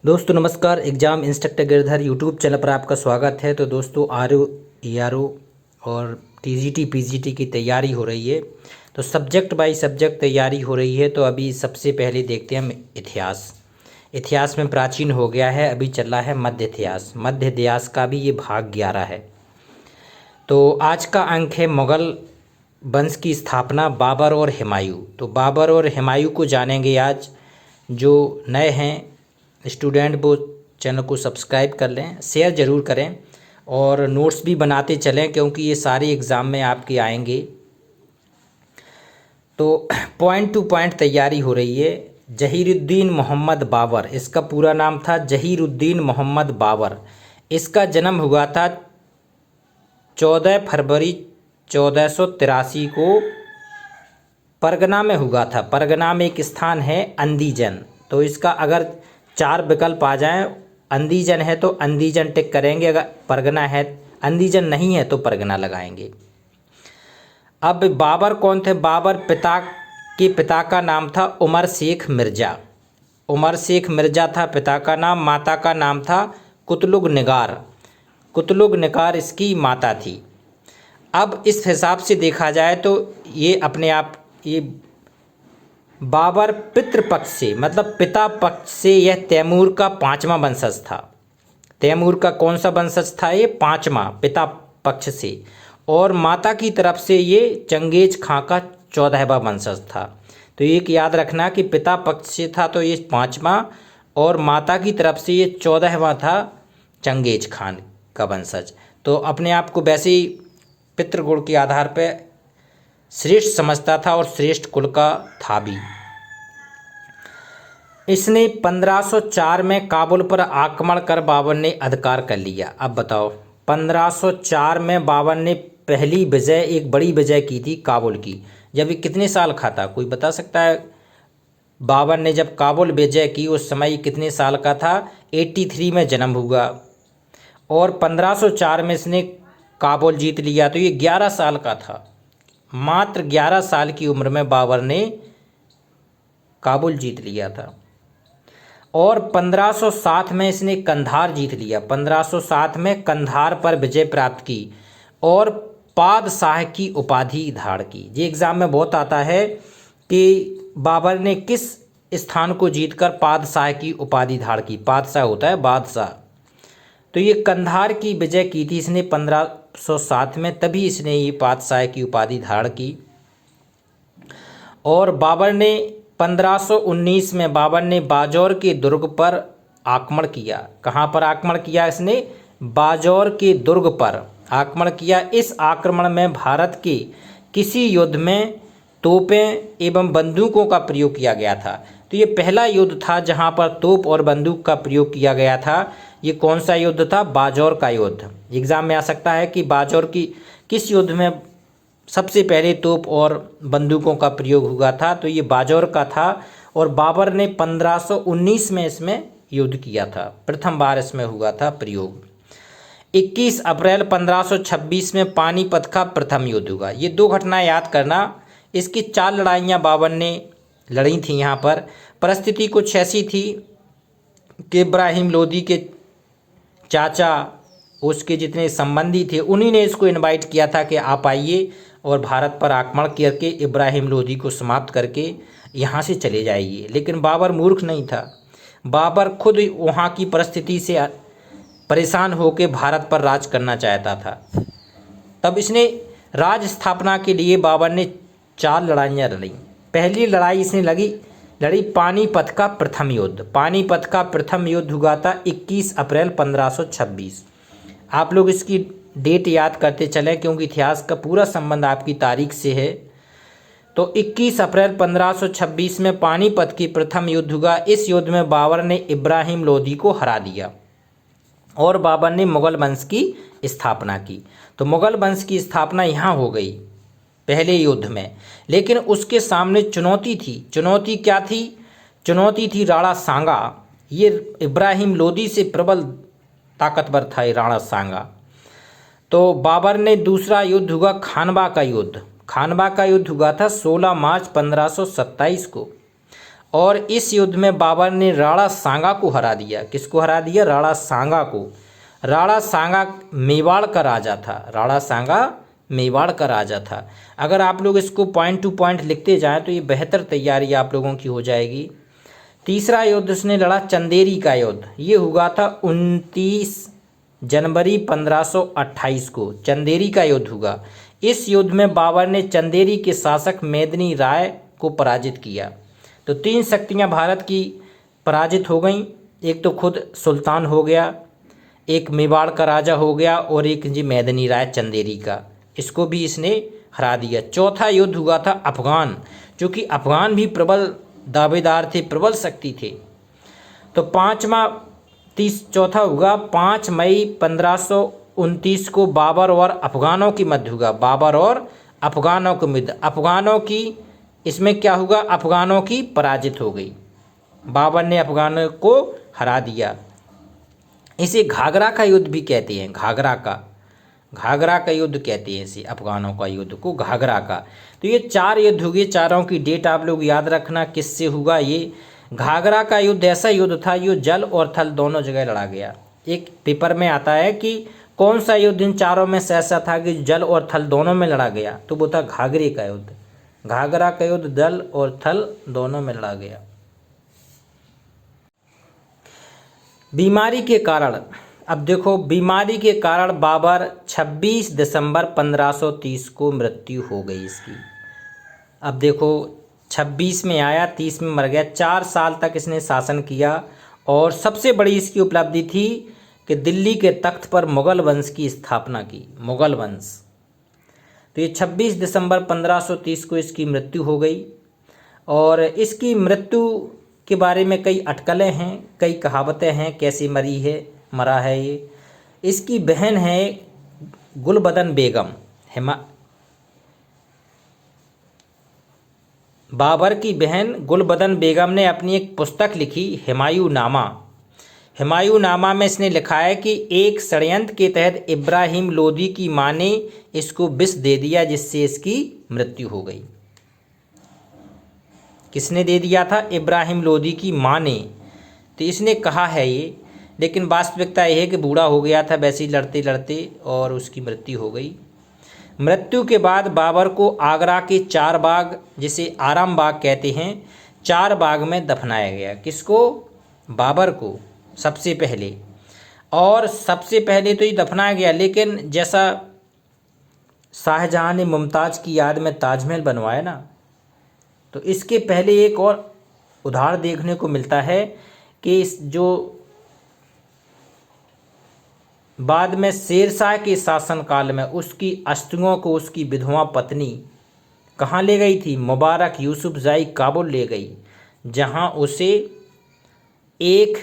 दोस्तों नमस्कार। Exam instructor Girdhar YouTube channel पर आपका स्वागत है। तो दोस्तों आरओ ईआरओ और टीजीटी पीजीटी की तैयारी हो रही है। तो सब्जेक्ट बाय सब्जेक्ट तैयारी हो रही है। तो अभी सबसे पहले देखते हैं हम इतिहास। इतिहास में प्राचीन हो गया है, अभी चल रहा है मध्य इतिहास। मध्य इतिहास का भी ये भाग 11 है। तो आज का अंक है मुगल वंश की स्थापना, बाबर और हुमायूं। तो बाबर और हुमायूं को जानेंगे आज। जो नए हैं स्टूडेंट वो चैनल को सब्सक्राइब कर लें, शेयर ज़रूर करें और नोट्स भी बनाते चलें क्योंकि ये सारे एग्ज़ाम में आपके आएंगे। तो पॉइंट टू पॉइंट तैयारी हो रही है। जहीरुद्दीन मोहम्मद बाबर, इसका पूरा नाम था जहीरुद्दीन मोहम्मद बाबर। इसका जन्म हुआ था 14 फरवरी 1483 को परगना में हुआ था। परगना में एक स्थान है अंदीजन। तो इसका अगर 4 विकल्प आ जाएं, अंदीजन है तो अंदीजन टिक करेंगे, अगर परगना है, अंदीजन नहीं है तो परगना लगाएंगे। अब बाबर कौन थे? बाबर पिता का नाम था उमर शेख मिर्ज़ा। उमर शेख मिर्ज़ा था पिता का नाम। माता का नाम था कुतलुग निगार। कुतलुग निगार इसकी माता थी। अब इस हिसाब से देखा जाए तो ये अपने आप ये बाबर पितृपक्ष से, मतलब पिता पक्ष से, यह तैमूर का 5वां वंशज था। तैमूर का कौन सा वंशज था? ये 5वां पिता पक्ष से। और माता की तरफ से ये चंगेज खां का 14वां वंशज था। तो एक याद रखना कि पिता पक्ष से था तो ये 5वां और माता की तरफ से ये 14वां था, चंगेज खान का वंशज। तो अपने आप को वैसे ही पितृगुण के आधार पर श्रेष्ठ समझता था और श्रेष्ठ कुल का था भी। इसने 1504 में काबुल पर आक्रमण कर बाबर ने अधिकार कर लिया। अब बताओ, 1504 में बाबर ने पहली विजय, एक बड़ी विजय की थी काबुल की। जब ये कितने साल का था, कोई बता सकता है? बाबर ने जब काबुल विजय की उस समय कितने साल का था? 83 में जन्म हुआ और 1504 में इसने काबुल जीत लिया। तो ये 11 साल का था। मात्र 11 साल की उम्र में बाबर ने काबुल जीत लिया था। और 1507 में इसने कंधार जीत लिया। 1507 में कंधार पर विजय प्राप्त की और पादशाह की उपाधि धारण की। ये एग्ज़ाम में बहुत आता है कि बाबर ने किस स्थान को जीतकर पादशाह की उपाधि धारण की। पादशाह होता है बादशाह। तो ये कंधार की विजय की थी इसने 1507 में, तभी इसने ये पादशाह की उपाधि धारण की। और बाबर ने 1519 में बाबर ने बाजौर के दुर्ग पर आक्रमण किया। कहाँ पर आक्रमण किया इसने? बाजौर के दुर्ग पर आक्रमण किया। इस आक्रमण में भारत के किसी युद्ध में तोपें एवं बंदूकों का प्रयोग किया गया था। तो ये पहला युद्ध था जहाँ पर तोप और बंदूक का प्रयोग किया गया था। ये कौन सा युद्ध था? बाजौर का युद्ध। एग्ज़ाम में आ सकता है कि बाजौर की किस युद्ध में सबसे पहले तोप और बंदूकों का प्रयोग हुआ था? तो ये बाजौर का था। और बाबर ने 1519 में इसमें युद्ध किया था, प्रथम बार इसमें हुआ था प्रयोग। 21 अप्रैल 1526 में पानीपत का प्रथम युद्ध हुआ। ये 2 घटनाएं याद करना। इसकी 4 लड़ाइयाँ बाबर ने लड़ी थी। यहाँ पर परिस्थिति कुछ ऐसी थी कि इब्राहिम लोदी के चाचा, उसके जितने संबंधी थे, उन्हीं ने इसको इनवाइट किया था कि आप आइए और भारत पर आक्रमण करके इब्राहिम लोदी को समाप्त करके यहाँ से चले जाइए। लेकिन बाबर मूर्ख नहीं था। बाबर खुद वहाँ की परिस्थिति से परेशान होकर भारत पर राज करना चाहता था। तब इसने राज स्थापना के लिए बाबर ने 4 लड़ाइयाँ लड़ी। पहली लड़ाई इसने लड़ी पानीपत का प्रथम युद्ध। पानीपत का प्रथम युद्ध हुआ था 21 अप्रैल 1526। आप लोग इसकी डेट याद करते चलें क्योंकि इतिहास का पूरा संबंध आपकी तारीख से है। तो 21 अप्रैल 1526 में पानीपत की प्रथम युद्ध हुआ। इस युद्ध में बाबर ने इब्राहिम लोदी को हरा दिया और बाबर ने मुगल वंश की स्थापना की। तो मुगल वंश की स्थापना यहाँ हो गई पहले युद्ध में। लेकिन उसके सामने चुनौती थी। चुनौती क्या थी? चुनौती थी राणा सांगा। ये इब्राहिम लोदी से प्रबल ताकतवर था ये राणा सांगा। तो बाबर ने दूसरा युद्ध हुआ खानवा का युद्ध। खानवा का युद्ध हुआ था 16 मार्च 1527 को। और इस युद्ध में बाबर ने राणा सांगा को हरा दिया। किसको हरा दिया? राणा सांगा को। राणा सांगा मेवाड़ का राजा था। राणा सांगा मेवाड़ का राजा था। अगर आप लोग इसको पॉइंट टू पॉइंट लिखते जाएं तो ये बेहतर तैयारी आप लोगों की हो जाएगी। तीसरा युद्ध उसने लड़ा चंदेरी का युद्ध। ये हुआ था 29 जनवरी 1528 को चंदेरी का युद्ध हुआ। इस युद्ध में बाबर ने चंदेरी के शासक मेदिनी राय को पराजित किया। तो 3 शक्तियां भारत की पराजित हो गईं। एक तो खुद सुल्तान हो गया, एक मेवाड़ का राजा हो गया और एक जी मेदिनी राय चंदेरी का, इसको भी इसने हरा दिया। चौथा युद्ध हुआ था अफगान, जो कि अफगान भी प्रबल दावेदार थे, प्रबल शक्ति थे। तो चौथा हुआ 5 मई 1529 को बाबर और अफगानों के मध्य हुआ। बाबर और अफगानों के मध्य, अफगानों की इसमें क्या हुआ? अफगानों की पराजित हो गई। बाबर ने अफगानों को हरा दिया। इसे घाघरा का युद्ध भी कहते हैं। घाघरा का युद्ध कहते हैं इसे, अफगानों का युद्ध को घाघरा का। तो ये 4 युद्ध हुए, चारों की डेट आप लोग याद रखना किससे हुआ। ये घाघरा का युद्ध ऐसा युद्ध था जो जल और थल दोनों जगह लड़ा गया। एक पेपर में आता है कि कौन सा युद्ध इन चारों में से ऐसा था कि जल और थल दोनों में लड़ा गया, तो वो था घाघरे का युद्ध। घाघरा का युद्ध जल और थल दोनों में लड़ा गया। बीमारी के कारण, अब देखो, बीमारी के कारण बाबर 26 दिसंबर 1530 को मृत्यु हो गई इसकी। अब देखो, 26 में आया, 30 में मर गया। 4 साल तक इसने शासन किया और सबसे बड़ी इसकी उपलब्धि थी कि दिल्ली के तख्त पर मुगल वंश की स्थापना की। मुगल वंश। तो ये 26 दिसंबर 1530 को इसकी मृत्यु हो गई। और इसकी मृत्यु के बारे में कई अटकलें हैं, कई कहावतें हैं, कैसे मरा है ये। इसकी बहन है गुलबदन बेगम। बाबर की बहन गुलबदन बेगम ने अपनी एक पुस्तक लिखी, हुमायूंनामा। हुमायूंनामा में इसने लिखा है कि एक षड्यंत्र के तहत इब्राहिम लोदी की मां ने इसको विष दे दिया, जिससे इसकी मृत्यु हो गई। किसने दे दिया था? इब्राहिम लोदी की मां ने। तो इसने कहा है ये, लेकिन वास्तविकता यह है कि बूढ़ा हो गया था वैसे ही लड़ते लड़ते और उसकी मृत्यु हो गई। मृत्यु के बाद बाबर को आगरा के 4 बाग, जिसे आराम बाग कहते हैं, 4 बाग में दफनाया गया। किसको? बाबर को सबसे पहले। और सबसे पहले तो ये दफनाया गया, लेकिन जैसा शाहजहां ने मुमताज़ की याद में ताजमहल बनवाया ना, तो इसके पहले एक और उदाहरण देखने को मिलता है कि इस जो बाद में शेरशाह के शासनकाल में उसकी अस्थियों को उसकी विधवा पत्नी कहाँ ले गई थी? मुबारक यूसुफजाई काबुल ले गई, जहाँ उसे एक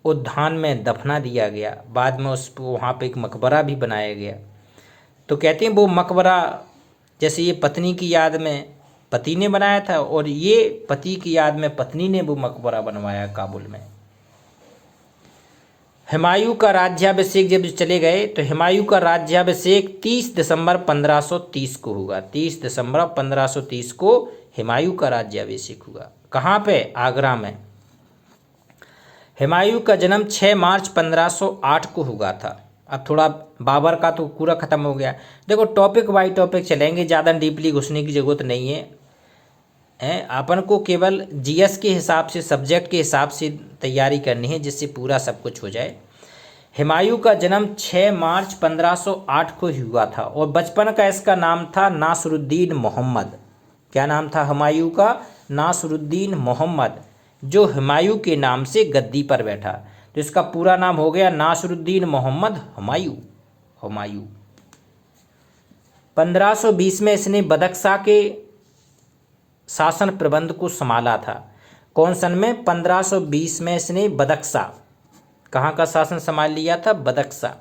उद्यान में दफना दिया गया। बाद में उस वहाँ पे एक मकबरा भी बनाया गया। तो कहते हैं वो मकबरा जैसे ये पत्नी की याद में पति ने बनाया था, और ये पति की याद में पत्नी ने वो मकबरा बनवाया काबुल में। हुमायूं का राज्याभिषेक जब चले गए, तो हुमायूं का राज्याभिषेक 30 दिसंबर 1530 को हुआ। 30 दिसंबर 1530 को हुमायूं का राज्याभिषेक हुआ। कहाँ पे? आगरा में। हुमायूं का जन्म 6 मार्च 1508 को हुआ था। अब थोड़ा बाबर का तो पूरा खत्म हो गया। देखो, टॉपिक बाई टॉपिक चलेंगे, ज़्यादा डीपली घुसने की ज़रूरत नहीं है। अपन को केवल जीएस के हिसाब से, सब्जेक्ट के हिसाब से तैयारी करनी है, जिससे पूरा सब कुछ हो जाए। हुमायूं का जन्म 6 मार्च 1508 को हुआ था और बचपन का इसका नाम था नासरुद्दीन मोहम्मद। क्या नाम था हुमायूं का? नासरुद्दीन मोहम्मद, जो हुमायूं के नाम से गद्दी पर बैठा। तो इसका पूरा नाम हो गया नासरुद्दीन मोहम्मद हुमायूं। 1520 में इसने बदख्शा के शासन प्रबंध को संभाला था। कौन सन में? 1520 में इसने बदख्शा, कहाँ का शासन संभाल लिया था? बदख्शा।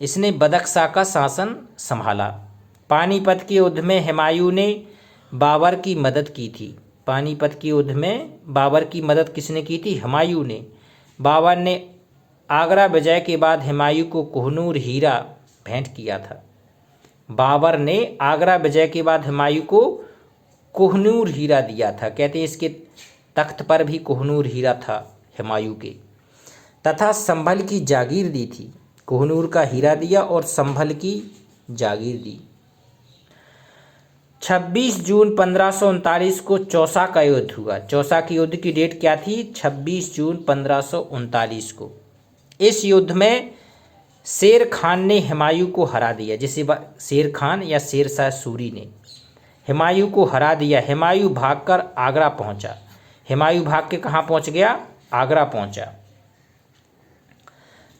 इसने बदख्शा का शासन संभाला। पानीपत के युद्ध में हुमायूं ने बाबर की मदद की थी। पानीपत के युद्ध में बाबर की मदद किसने की थी? हुमायूं ने। बाबर ने आगरा विजय के बाद हुमायूं को कोहनूर हीरा भेंट किया था। बाबर ने आगरा विजय के बाद हुमायूं को कोहनूर हीरा दिया था। कहते हैं इसके तख्त पर भी कोहनूर हीरा था हुमायूं के। तथा संभल की जागीर दी थी। कोहनूर का हीरा दिया और संभल की जागीर दी। 26 जून 1539 को चौसा का युद्ध हुआ। चौसा के युद्ध की डेट क्या थी? 26 जून 1539 को। इस युद्ध में शेर खान ने हुमायूं को हरा दिया। जिसे शेर खान या शेरशाह सूरी ने हुमायूं को हरा दिया। हुमायूं भागकर आगरा पहुंचा। हुमायूं भाग के कहाँ पहुंच गया? आगरा पहुंचा।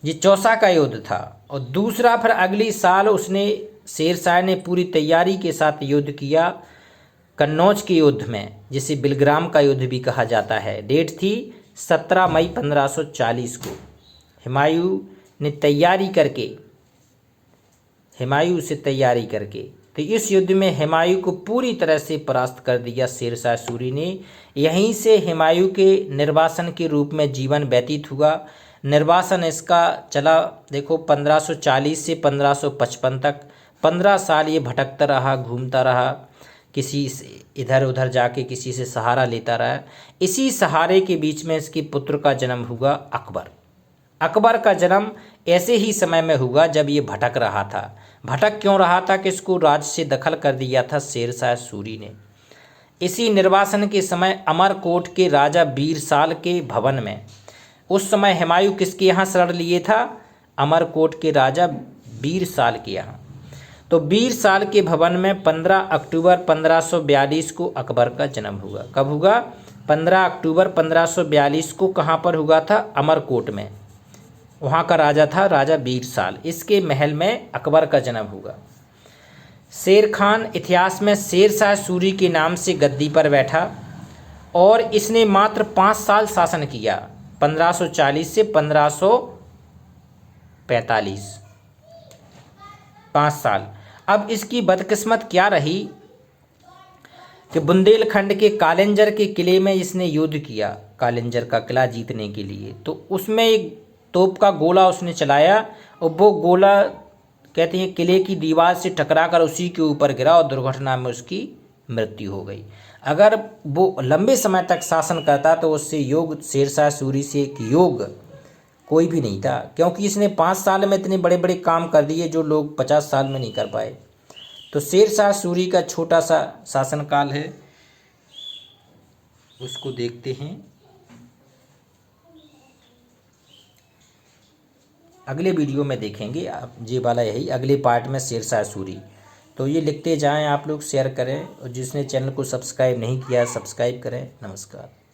ये चौसा का युद्ध था। और दूसरा फिर अगली साल उसने शेरशाह ने पूरी तैयारी के साथ युद्ध किया कन्नौज के युद्ध में, जिसे बिलग्राम का युद्ध भी कहा जाता है। डेट थी 17 मई 1540 को। हुमायूं ने तैयारी करके तो इस युद्ध में हुमायूं को पूरी तरह से परास्त कर दिया शेरशाह सूरी ने। यहीं से हुमायूं के निर्वासन के रूप में जीवन व्यतीत हुआ। निर्वासन इसका चला देखो 1540 से 1555 तक। 15 साल ये भटकता रहा, घूमता रहा, किसी से इधर उधर जाके किसी से सहारा लेता रहा। इसी सहारे के बीच में इसके पुत्र का जन्म हुआ अकबर। अकबर का जन्म ऐसे ही समय में हुआ जब ये भटक रहा था। भटक क्यों रहा था? कि इसको राज से दखल कर दिया था शेरशाह सूरी ने। इसी निर्वासन के समय अमरकोट के राजा बीरसाल के भवन में, उस समय हुमायूं किसके यहाँ शरण लिए था? अमरकोट के राजा बीरसाल के यहाँ। तो बीरसाल के भवन में 15 अक्टूबर 1542 को अकबर का जन्म हुआ। कब हुआ? 15 अक्टूबर 1542 को। कहाँ पर हुआ था? अमरकोट में। वहाँ का राजा था राजा बीरसाल। इसके महल में अकबर का जन्म हुआ। शेर खान इतिहास में शेरशाह सूरी के नाम से गद्दी पर बैठा और इसने मात्र 5 साल शासन किया, 1540 से 1545, 5 साल। अब इसकी बदकिस्मत क्या रही कि बुंदेलखंड के कालिंजर के किले में इसने युद्ध किया, कालिंजर का किला जीतने के लिए। तो उसमें एक तोप का गोला उसने चलाया और वो गोला कहते हैं किले की दीवार से टकराकर उसी के ऊपर गिरा और दुर्घटना में उसकी मृत्यु हो गई। अगर वो लंबे समय तक शासन करता तो उससे योग शेरशाह सूरी से एक योग कोई भी नहीं था, क्योंकि इसने 5 साल में इतने बड़े बड़े काम कर दिए जो लोग 50 साल में नहीं कर पाए। तो शेरशाह सूरी का छोटा सा शासनकाल है, उसको देखते हैं। अगले वीडियो में देखेंगे आप ये वाला, यही अगले पार्ट में शेरशाह सूरी। तो ये लिखते जाएं आप लोग, शेयर करें, और जिसने चैनल को सब्सक्राइब नहीं किया सब्सक्राइब करें। नमस्कार।